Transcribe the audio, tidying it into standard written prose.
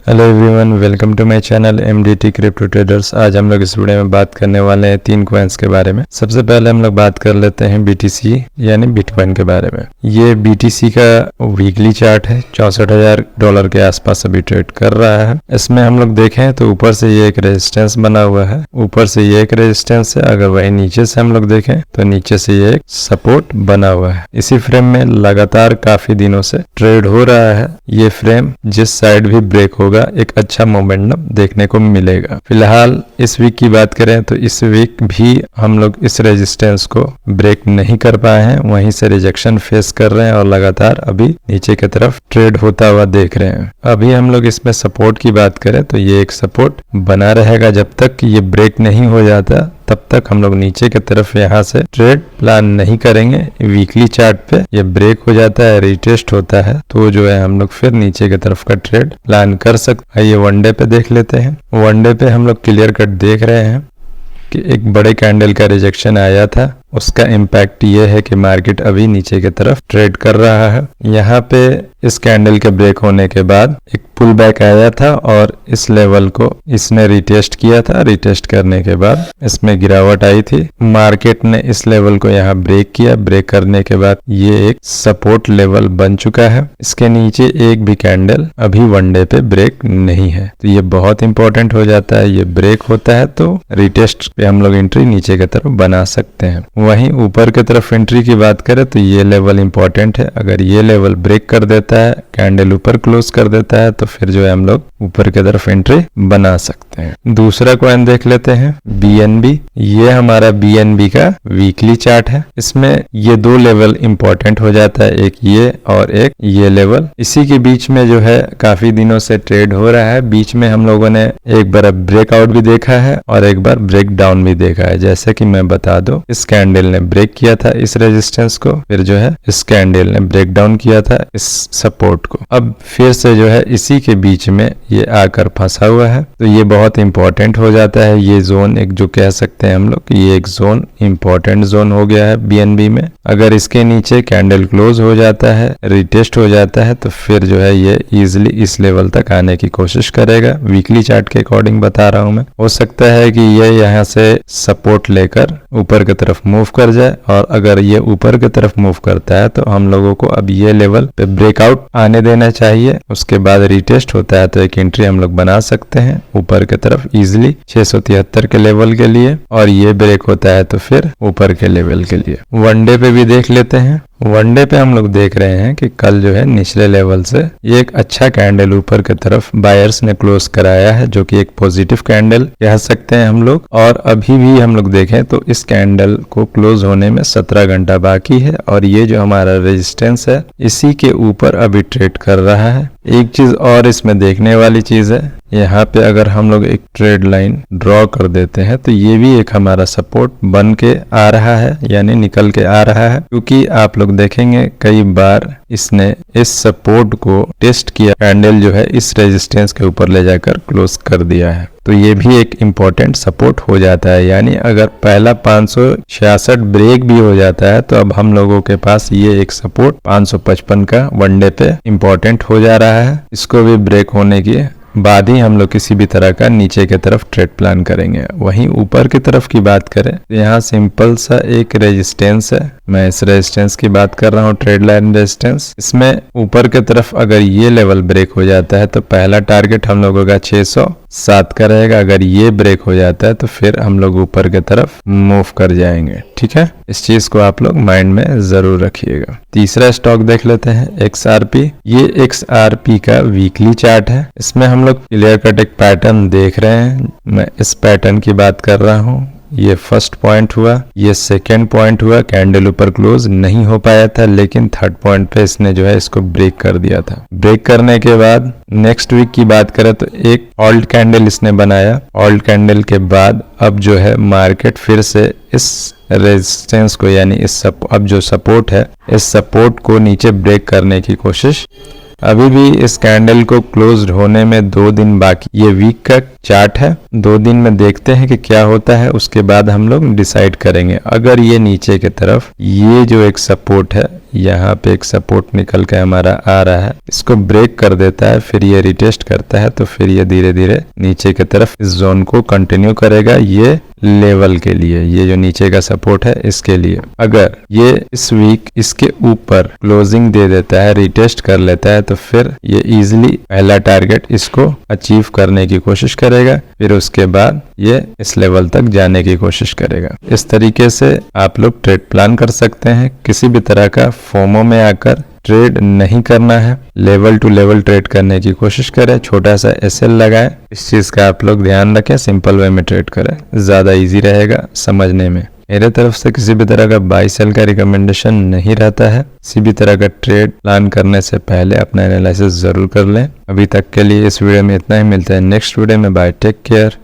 Hello everyone, welcome to my channel MDT crypto traders. आज हम लोग इस वीडियो में बात करने वाले हैं 3 कॉइन्स के बारे में। सबसे पहले हम लोग बात कर लेते हैं BTC यानी बिटकॉइन के बारे में। ये BTC का वीकली चार्ट है, $64,000 के आसपास अभी ट्रेड कर रहा है। इसमें हम लोग देखें तो ऊपर से ये एक रेजिस्टेंस बना हुआ है, ऊपर से ये एक रेजिस्टेंस है। अगर वही नीचे से हम लोग देखें तो नीचे से ये एक सपोर्ट बना हुआ है। इसी फ्रेम में लगातार काफी दिनों से ट्रेड हो रहा है। ये फ्रेम जिस साइड भी ब्रेक होगा एक अच्छा मोमेंटम देखने को मिलेगा। फिलहाल इस वीक की बात करें तो इस वीक भी हम लोग इस रेजिस्टेंस को ब्रेक नहीं कर पाए हैं, वहीं से रिजेक्शन फेस कर रहे हैं और लगातार अभी नीचे की तरफ ट्रेड होता हुआ देख रहे हैं। अभी हम लोग इसमें सपोर्ट की बात करें तो ये एक सपोर्ट बना रहेगा। जब तक ये ब्रेक नहीं हो जाता तब तक हम लोग नीचे की तरफ यहाँ से ट्रेड प्लान नहीं करेंगे। वीकली चार्ट पे ये ब्रेक हो जाता है, रिटेस्ट होता है, तो जो है हम लोग फिर नीचे की तरफ का ट्रेड प्लान कर सकते हैं। ये वनडे पे देख लेते हैं। वनडे पे हम लोग क्लियर कट देख रहे हैं कि एक बड़े कैंडल का रिजेक्शन आया था। उसका इम्पैक्ट ये है कि मार्केट अभी नीचे की तरफ ट्रेड कर रहा है। यहाँ पे इस कैंडल के ब्रेक होने के बाद एक पुल बैक आया था और इस लेवल को इसने रिटेस्ट किया था। रिटेस्ट करने के बाद इसमें गिरावट आई थी। मार्केट ने इस लेवल को यहाँ ब्रेक किया। ब्रेक करने के बाद ये एक सपोर्ट लेवल बन चुका है। इसके नीचे एक भी कैंडल अभी वनडे पे ब्रेक नहीं है, तो ये बहुत इंपॉर्टेंट हो जाता है। ये ब्रेक होता है तो रिटेस्ट पे हम लोग एंट्री नीचे की तरफ बना सकते हैं। वहीं ऊपर की तरफ एंट्री की बात करें तो ये लेवल इंपॉर्टेंट है। अगर ये लेवल ब्रेक कर देता है, कैंडल ऊपर क्लोज कर देता है, तो फिर जो है हम लोग ऊपर की तरफ एंट्री बना सकते हैं। दूसरा कॉइन देख लेते हैं BNB। ये हमारा BNB का वीकली चार्ट है। इसमें ये 2 लेवल इंपॉर्टेंट हो जाता है, एक ये और एक ये लेवल। इसी के बीच में जो है काफी दिनों से ट्रेड हो रहा है। बीच में हम लोगों ने एक बार ब्रेकआउट भी देखा है और एक बार ब्रेक डाउन भी देखा है। जैसे कि मैं बता दूं, इस कैंडल ने ब्रेक किया था इस रेजिस्टेंस को, फिर जो है इस कैंडल ने ब्रेक डाउन किया था इस सपोर्ट को। अब फिर से जो है इसी के बीच में ये आकर फंसा हुआ है, तो ये बहुत इंपॉर्टेंट हो जाता है। ये जोन एक जो कह सकते हैं हम लोग कि ये एक जोन इंपॉर्टेंट जोन हो गया है BNB में। अगर इसके नीचे कैंडल क्लोज हो जाता है, रिटेस्ट हो जाता है, तो फिर जो है ये इजिली इस लेवल तक आने की कोशिश करेगा। वीकली चार्ट के अकॉर्डिंग बता रहा हूं मैं। हो सकता है कि ये यहाँ से सपोर्ट लेकर ऊपर की तरफ मूव कर जाए, और अगर ये ऊपर की तरफ मूव करता है तो हम लोगों को अब ये लेवल पे ब्रेकआउट आने देना चाहिए। उसके बाद रिटेस्ट होता है तो एक एंट्री हम लोग बना सकते हैं ऊपर की तरफ इजिली 673 के लेवल के लिए, और ये ब्रेक होता है तो फिर ऊपर के लेवल के लिए। वनडे पे भी देख लेते हैं। वनडे पे हम लोग देख रहे हैं कि कल जो है निचले लेवल से ये एक अच्छा कैंडल ऊपर की तरफ बायर्स ने क्लोज कराया है, जो कि एक पॉजिटिव कैंडल कह सकते हैं हम लोग। और अभी भी हम लोग देखें तो इस कैंडल को क्लोज होने में 17 घंटा बाकी है, और ये जो हमारा रेजिस्टेंस है इसी के ऊपर अभी ट्रेड कर रहा है। एक चीज और इसमें देखने वाली चीज है, यहाँ पे अगर हम लोग एक ट्रेड लाइन ड्रॉ कर देते हैं तो ये भी एक हमारा सपोर्ट बन के आ रहा है, यानी निकल के आ रहा है। क्योंकि आप लोग देखेंगे कई बार इसने इस सपोर्ट को टेस्ट किया, कैंडल जो है इस रेजिस्टेंस के ऊपर ले जाकर क्लोज कर दिया है, तो ये भी एक इम्पोर्टेंट सपोर्ट हो जाता है। यानी अगर पहला 566 ब्रेक भी हो जाता है तो अब हम लोगों के पास ये एक सपोर्ट 555 का वनडे पे इम्पोर्टेंट हो जा रहा है। इसको भी ब्रेक होने की बाद ही हम लोग किसी भी तरह का नीचे की तरफ ट्रेड प्लान करेंगे। वहीं ऊपर की तरफ की बात करें तो यहाँ सिंपल सा एक रेजिस्टेंस है। मैं इस रेजिस्टेंस की बात कर रहा हूँ, ट्रेड लाइन रेजिस्टेंस। इसमें ऊपर की तरफ अगर ये लेवल ब्रेक हो जाता है तो पहला टारगेट हम लोगों का 607 का रहेगा। अगर ये ब्रेक हो जाता है तो फिर हम लोग ऊपर की तरफ मूव कर जाएंगे। ठीक है, इस चीज को आप लोग माइंड में जरूर रखिएगा। तीसरा स्टॉक देख लेते हैं XRP। ये XRP का वीकली चार्ट है। इसमें हम लोग क्लियर कट एक पैटर्न देख रहे हैं। मैं इस पैटर्न की बात कर रहा हूँ। ये फर्स्ट पॉइंट हुआ, ये सेकेंड पॉइंट हुआ। कैंडल ऊपर क्लोज नहीं हो पाया था, लेकिन थर्ड पॉइंट पे इसने जो है इसको ब्रेक कर दिया था। ब्रेक करने के बाद नेक्स्ट वीक की बात करें तो एक ऑल्ट कैंडल इसने बनाया। ऑल्ट कैंडल के बाद अब जो है मार्केट फिर से इस रेजिस्टेंस को, यानी अब जो सपोर्ट है, इस सपोर्ट को नीचे ब्रेक करने की कोशिश। अभी भी इस कैंडल को क्लोज होने में 2 दिन बाकी। ये वीक का चार्ट है, 2 दिन में देखते हैं कि क्या होता है, उसके बाद हम लोग डिसाइड करेंगे। अगर ये नीचे की तरफ ये जो एक सपोर्ट है यहाँ पे एक सपोर्ट निकल के हमारा आ रहा है, इसको ब्रेक कर देता है, फिर ये रिटेस्ट करता है, तो फिर ये धीरे धीरे नीचे की तरफ इस जोन को कंटिन्यू करेगा। ये लेवल के लिए, ये जो नीचे का सपोर्ट है इसके लिए। अगर ये इस वीक इसके ऊपर क्लोजिंग दे देता है, रिटेस्ट कर लेता है, तो फिर ये इजीली पहला टारगेट इसको अचीव करने की कोशिश करेगा, फिर उसके बाद ये इस लेवल तक जाने की कोशिश करेगा। इस तरीके से आप लोग ट्रेड प्लान कर सकते हैं। किसी भी तरह का फोमो में आकर ट्रेड नहीं करना है, लेवल टू लेवल ट्रेड करने की कोशिश करें, छोटा सा एसएल लगाएं। इस चीज का आप लोग ध्यान रखें, सिंपल वे में ट्रेड करें, ज्यादा इजी रहेगा समझने में। मेरे तरफ से किसी भी तरह का बाई सेल का रिकमेंडेशन नहीं रहता है। किसी भी तरह का ट्रेड प्लान करने से पहले अपना एनालिसिस जरूर कर लें। अभी तक के लिए इस वीडियो में इतना ही, मिलते हैं नेक्स्ट वीडियो में। Bye, take care.